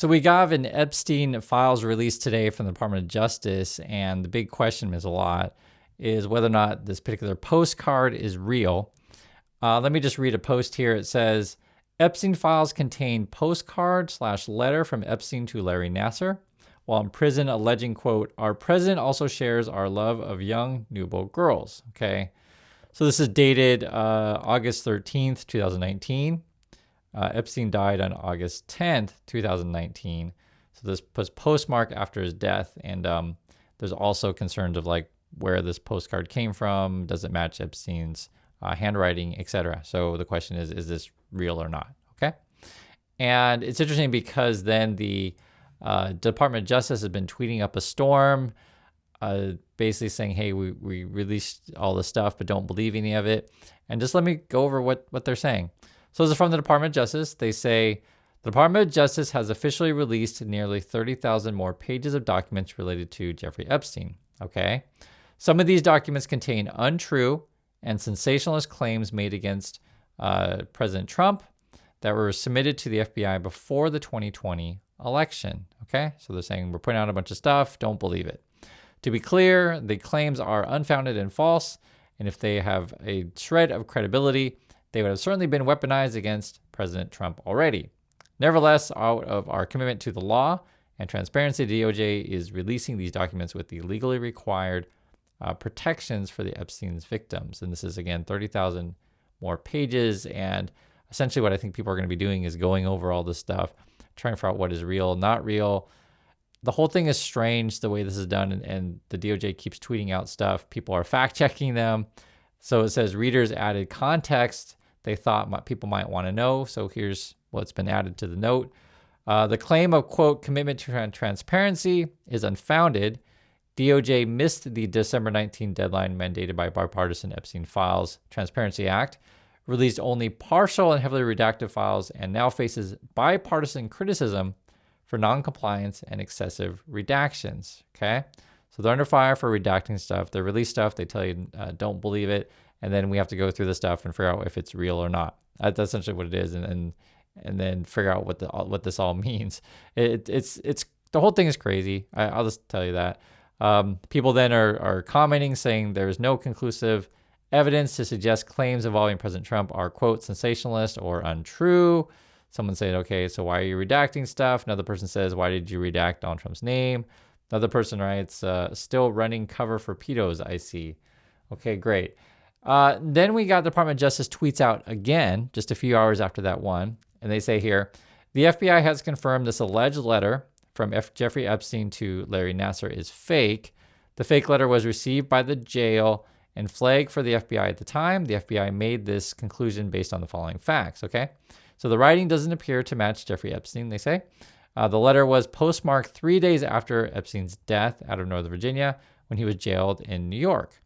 So we got an Epstein Files released today from the Department of Justice, and the big question is whether or not this particular postcard is real. Let me just read a post here. It says, Epstein Files contain postcard/letter from Epstein to Larry Nassar while in prison alleging, quote, our president also shares our love of young newborn girls. Okay. So this is dated August 13th, 2019. Epstein died on August 10th, 2019. So this was postmarked after his death. And there's also concerns of like where this postcard came from. Does it match Epstein's handwriting, etc.? So the question is this real or not? Okay. And it's interesting because then the Department of Justice has been tweeting up a storm, basically saying, hey, we released all this stuff, but don't believe any of it. And just let me go over what they're saying. So this is from the Department of Justice. They say, the Department of Justice has officially released nearly 30,000 more pages of documents related to Jeffrey Epstein. Okay. Some of these documents contain untrue and sensationalist claims made against President Trump that were submitted to the FBI before the 2020 election. Okay. So they're saying we're putting out a bunch of stuff. Don't believe it. To be clear, the claims are unfounded and false. And if they have a shred of credibility, they would have certainly been weaponized against President Trump already. Nevertheless, out of our commitment to the law and transparency, DOJ is releasing these documents with the legally required protections for the Epstein's victims. And this is, again, 30,000 more pages. And essentially what I think people are going to be doing is going over all this stuff, trying to figure out what is real, not real. The whole thing is strange the way this is done. And the DOJ keeps tweeting out stuff. People are fact-checking them. So it says readers added context they thought people might want to know. So here's what's been added to the note. The claim of, quote, commitment to transparency is unfounded. DOJ missed the December 19 deadline mandated by Bipartisan Epstein Files Transparency Act, released only partial and heavily redacted files, and now faces bipartisan criticism for noncompliance and excessive redactions. Okay? So they're under fire for redacting stuff. They release stuff. They tell you don't believe it. And then we have to go through the stuff and figure out if it's real or not. That's essentially what it is. And then figure out what this all means. It's the whole thing is crazy. I'll just tell you that. People then are commenting saying there is no conclusive evidence to suggest claims involving President Trump are, quote, sensationalist or untrue. Someone said, okay, so why are you redacting stuff? Another person says, why did you redact Donald Trump's name? Another person writes, still running cover for pedos, I see. Okay, great. Then we got the Department of Justice tweets out again, just a few hours after that one. And they say here, the FBI has confirmed this alleged letter from Jeffrey Epstein to Larry Nassar is fake. The fake letter was received by the jail and flagged for the FBI at the time. The FBI made this conclusion based on the following facts, okay? So the writing doesn't appear to match Jeffrey Epstein, they say. The letter was postmarked 3 days after Epstein's death out of Northern Virginia when he was jailed in New York.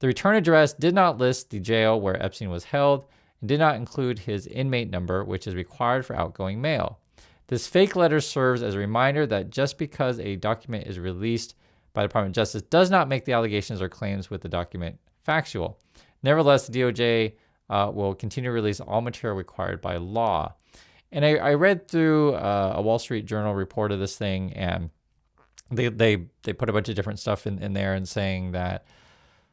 The return address did not list the jail where Epstein was held and did not include his inmate number, which is required for outgoing mail. This fake letter serves as a reminder that just because a document is released by the Department of Justice does not make the allegations or claims with the document factual. Nevertheless, the DOJ will continue to release all material required by law. And I read through a Wall Street Journal report of this thing, and they put a bunch of different stuff in there and saying that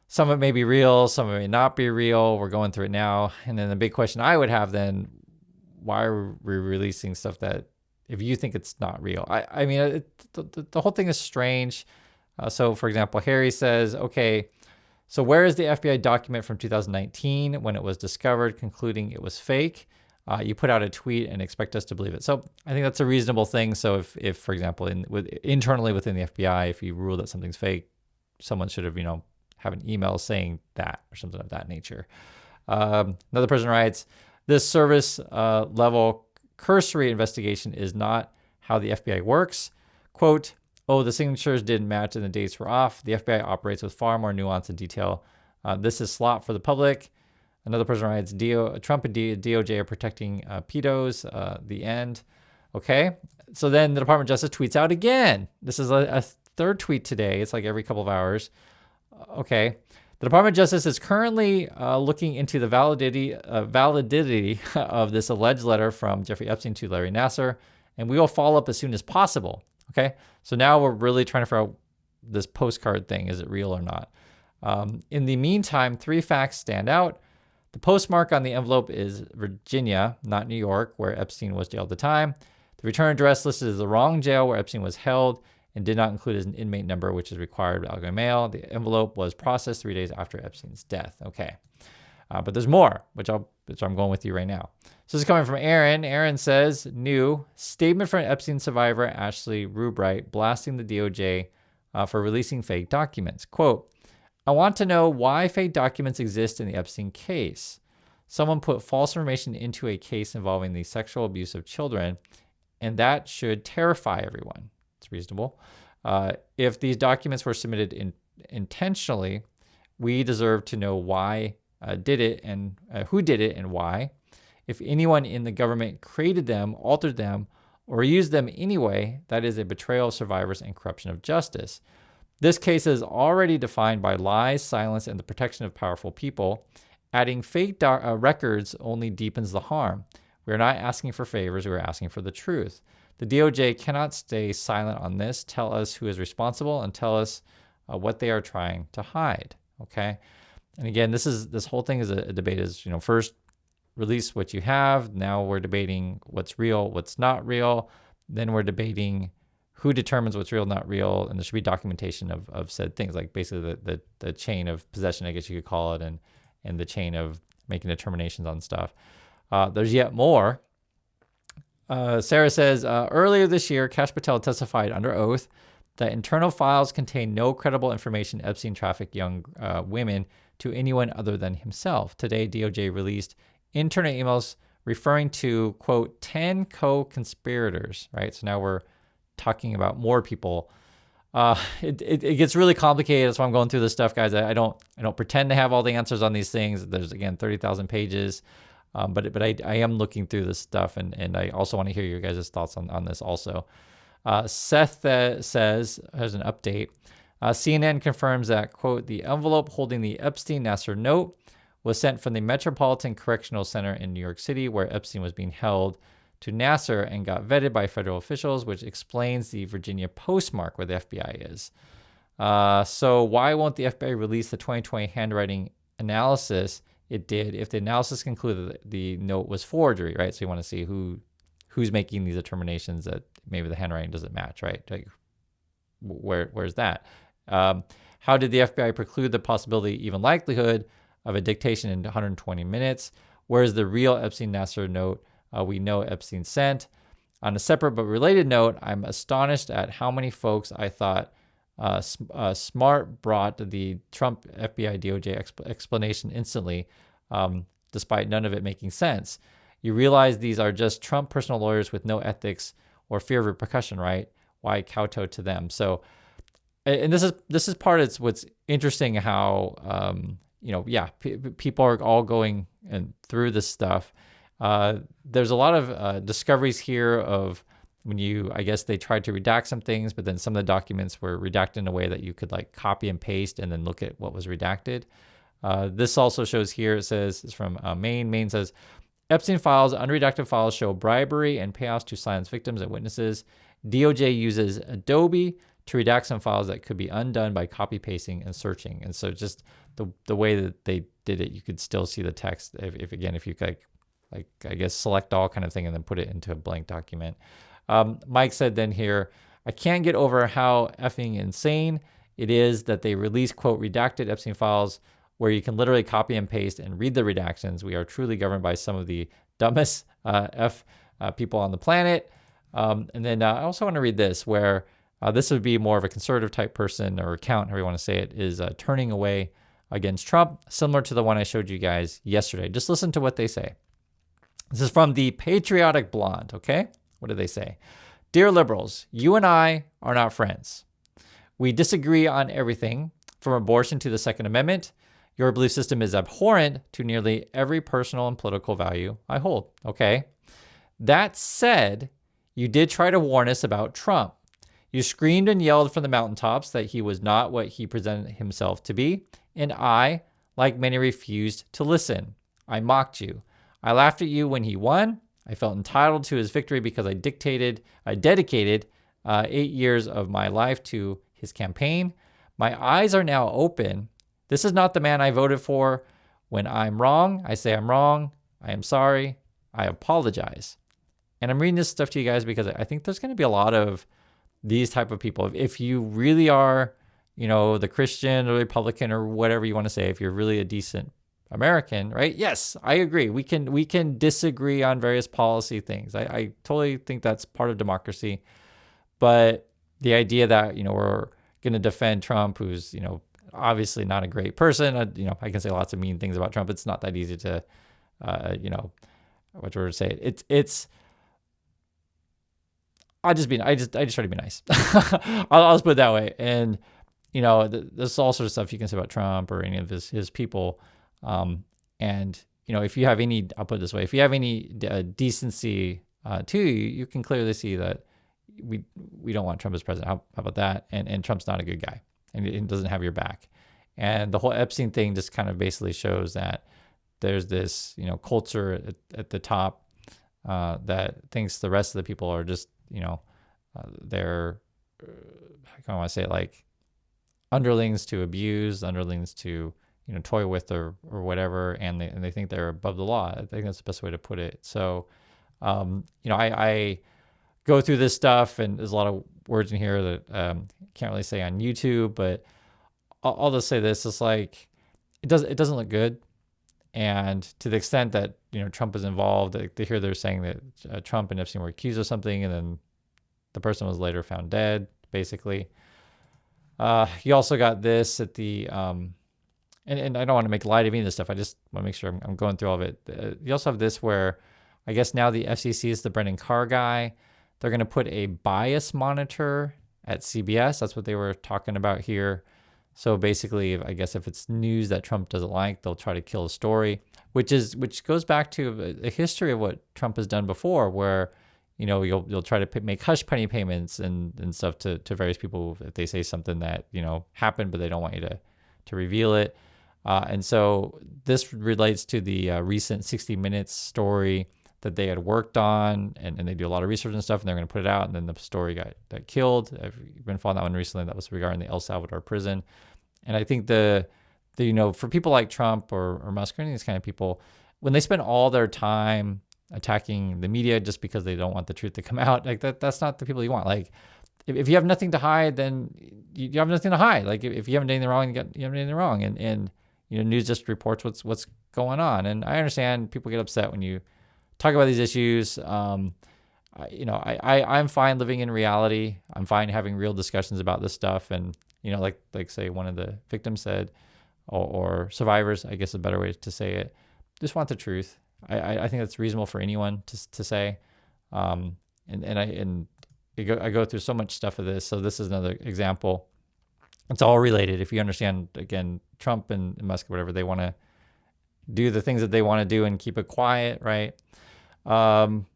some of it may be real, some of it may not be real. We're going through it now. And then the big question I would have then, why are we releasing stuff that if you think it's not real? I mean, the whole thing is strange. So, for example, Harry says, okay, so where is the FBI document from 2019 when it was discovered, concluding it was fake? You put out a tweet and expect us to believe it. So I think that's a reasonable thing. So if for example, internally within the FBI, if you rule that something's fake, someone should have, have an email saying that or something of that nature. Another person writes, this service level cursory investigation is not how the FBI works. Quote, oh, the signatures didn't match and the dates were off. The FBI operates with far more nuance and detail. This is slop for the public. Another person writes, Trump and DOJ are protecting pedos, the end. Okay, so then the Department of Justice tweets out again. This is a third tweet today. It's like every couple of hours. Okay, the Department of Justice is currently looking into the validity of this alleged letter from Jeffrey Epstein to Larry Nassar and we will follow up as soon as possible. Okay, so now we're really trying to figure out this postcard thing. Is it real or not? In the meantime, 3 facts stand out. The postmark on the envelope is Virginia, not New York, where Epstein was jailed at the time. The return address listed as the wrong jail where Epstein was held and did not include an inmate number, which is required by outgoing mail. The envelope was processed 3 days after Epstein's death. Okay. But there's more, which I'm going with you right now. So this is coming from Aaron. Aaron says, new statement from Epstein survivor Ashley Rubright blasting the DOJ for releasing fake documents. Quote, I want to know why fake documents exist in the Epstein case. Someone put false information into a case involving the sexual abuse of children, and that should terrify everyone. It's reasonable. If these documents were submitted intentionally, we deserve to know why did it and who did it and why. If anyone in the government created them, altered them, or used them anyway, that is a betrayal of survivors and corruption of justice. This case is already defined by lies, silence, and the protection of powerful people. Adding fake records only deepens the harm. We are not asking for favors, we are asking for the truth. The DOJ cannot stay silent on this, tell us who is responsible, and tell us what they are trying to hide, okay? And again, this whole thing is a debate is, first release what you have. Now we're debating what's real, what's not real. Then we're debating who determines what's real, not real, and there should be documentation of said things, like basically the chain of possession, I guess you could call it, and the chain of making determinations on stuff. There's yet more. Sarah says, earlier this year, Kash Patel testified under oath that internal files contain no credible information Epstein trafficked young women to anyone other than himself. Today, DOJ released internal emails referring to, quote, 10 co-conspirators, right? So now we're talking about more people. It gets really complicated. That's why I'm going through this stuff, guys. I don't pretend to have all the answers on these things. There's, again, 30,000 pages. But I am looking through this stuff, and I also want to hear your guys' thoughts on this also. Seth says, has an update. CNN confirms that, quote, the envelope holding the Epstein-Nasser note was sent from the Metropolitan Correctional Center in New York City, where Epstein was being held, to Nasser and got vetted by federal officials, which explains the Virginia postmark where the FBI is. So why won't the FBI release the 2020 handwriting analysis it did if the analysis concluded that the note was forgery, right? So you want to see who's making these determinations that maybe the handwriting doesn't match, right? Like, where's that? How did the FBI preclude the possibility, even likelihood, of a dictation in 120 minutes? Where's the real Epstein-Nasser note we know Epstein sent? On a separate but related note, I'm astonished at how many folks I thought smart brought the Trump FBI DOJ explanation instantly, despite none of it making sense. You realize these are just Trump personal lawyers with no ethics or fear of repercussion, right? Why kowtow to them? So, and this is part of what's interesting, how people are all going and through this stuff. There's a lot of discoveries here of when I guess they tried to redact some things, but then some of the documents were redacted in a way that you could like copy and paste and then look at what was redacted. This also shows here, it says, it's from Maine. Maine says, Epstein Files, unredacted files show bribery and payoffs to silence victims and witnesses. DOJ uses Adobe to redact some files that could be undone by copy pasting and searching. And so just the way that they did it, you could still see the text if you could like I guess select all kind of thing and then put it into a blank document. Mike said then here, I can't get over how effing insane it is that they release, quote, redacted Epstein files where you can literally copy and paste and read the redactions. We are truly governed by some of the dumbest people on the planet. And then I also want to read this, where this would be more of a conservative type person or account, however you want to say it, is turning away against Trump, similar to the one I showed you guys yesterday. Just listen to what they say. This is from the Patriotic Blonde, okay? What do they say? Dear liberals, you and I are not friends. We disagree on everything, from abortion to the Second Amendment. Your belief system is abhorrent to nearly every personal and political value I hold, okay? That said, you did try to warn us about Trump. You screamed and yelled from the mountaintops that he was not what he presented himself to be, and I, like many, refused to listen. I mocked you. I laughed at you when he won. I felt entitled to his victory because I dedicated 8 years of my life to his campaign. My eyes are now open. This is not the man I voted for. When I'm wrong, I say I'm wrong. I am sorry. I apologize. And I'm reading this stuff to you guys because I think there's going to be a lot of these type of people. If you really are, the Christian or Republican or whatever you want to say, if you're really a decent American, right? Yes, I agree. We can disagree on various policy things. I totally think that's part of democracy. But the idea that, we're going to defend Trump, who's, obviously not a great person. I can say lots of mean things about Trump. It's not that easy to, what to say. It's, I just try to be nice. I'll just put it that way. And, there's all sorts of stuff you can say about Trump or any of his people. And, if you have any, I'll put it this way, if you have any decency to you, you can clearly see that we don't want Trump as president. How about that? And Trump's not a good guy and it doesn't have your back. And the whole Epstein thing just kind of basically shows that there's this, culture at the top that thinks the rest of the people are just, they're, I want to say like underlings to abuse, underlings to, toy with or whatever. And they think they're above the law. I think that's the best way to put it. So, I go through this stuff and there's a lot of words in here that can't really say on YouTube, but I'll just say this. It's like, it doesn't look good. And to the extent that, Trump is involved, they're saying that Trump and Epstein were accused of something and then the person was later found dead, basically. You also got this at the, and I don't want to make light of any of this stuff. I just want to make sure I'm going through all of it. You also have this where I guess now the FCC is the Brennan Carr guy. They're going to put a bias monitor at CBS. That's what they were talking about here. So basically, I guess if it's news that Trump doesn't like, they'll try to kill a story, which goes back to a history of what Trump has done before, where you'll try to make hush money payments and stuff to various people if they say something that happened, but they don't want you to reveal it. And so this relates to the recent 60 Minutes story that they had worked on, and they do a lot of research and stuff, and they're going to put it out, and then the story got killed. I've been following that one recently. That was regarding the El Salvador prison. And I think the for people like Trump or Musk or any of these kind of people, when they spend all their time attacking the media just because they don't want the truth to come out, like that's not the people you want. Like if you have nothing to hide, then you have nothing to hide. Like if you haven't done anything wrong, you haven't done anything wrong. And news just reports what's going on. And I understand people get upset when you talk about these issues. I'm fine living in reality. I'm fine having real discussions about this stuff. And, like say one of the victims said, or survivors, I guess is a better way to say it, just want the truth. I think that's reasonable for anyone to say. I go through so much stuff of this. So this is another example. It's all related. If you understand, again, Trump and Musk, whatever, they want to do the things that they want to do and keep it quiet, right? From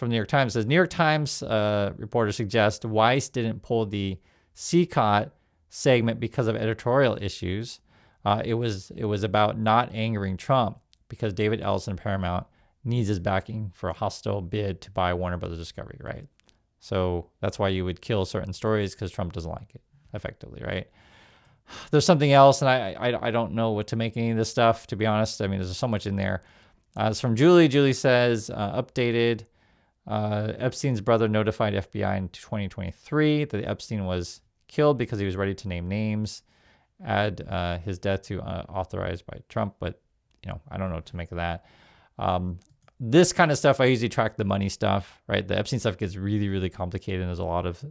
New York Times, says New York Times reporter suggests Weiss didn't pull the CCOT segment because of editorial issues. It was about not angering Trump because David Ellison Paramount needs his backing for a hostile bid to buy Warner Brothers Discovery, right? So that's why you would kill certain stories, because Trump doesn't like it, effectively, right? There's something else, and I don't know what to make any of this stuff, to be honest. I mean, there's so much in there. It's from Julie. Julie says, updated, Epstein's brother notified FBI in 2023 that Epstein was killed because he was ready to name names, add his death to authorized by Trump, but I don't know what to make of that. This kind of stuff, I usually track the money stuff, right? The Epstein stuff gets really, really complicated, and there's a lot of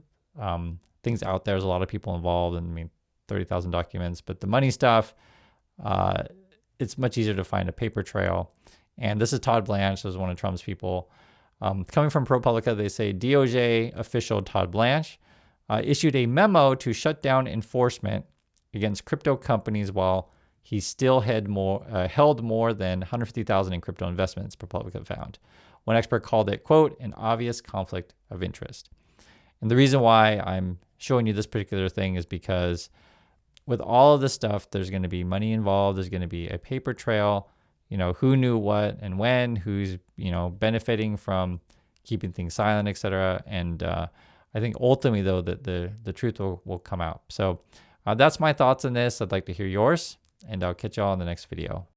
things out there. There's a lot of people involved, and 30,000 documents. But the money stuff, it's much easier to find a paper trail. And this is Todd Blanche, who's one of Trump's people. Coming from ProPublica, they say DOJ official Todd Blanche issued a memo to shut down enforcement against crypto companies while he still held more than 150,000 in crypto investments, ProPublica found. One expert called it, quote, an obvious conflict of interest. And the reason why I'm showing you this particular thing is because with all of this stuff, there's going to be money involved. There's going to be a paper trail. who knew what and when, who's, benefiting from keeping things silent, etc. And I think ultimately, though, that the truth will come out. So that's my thoughts on this. I'd like to hear yours, and I'll catch y'all in the next video.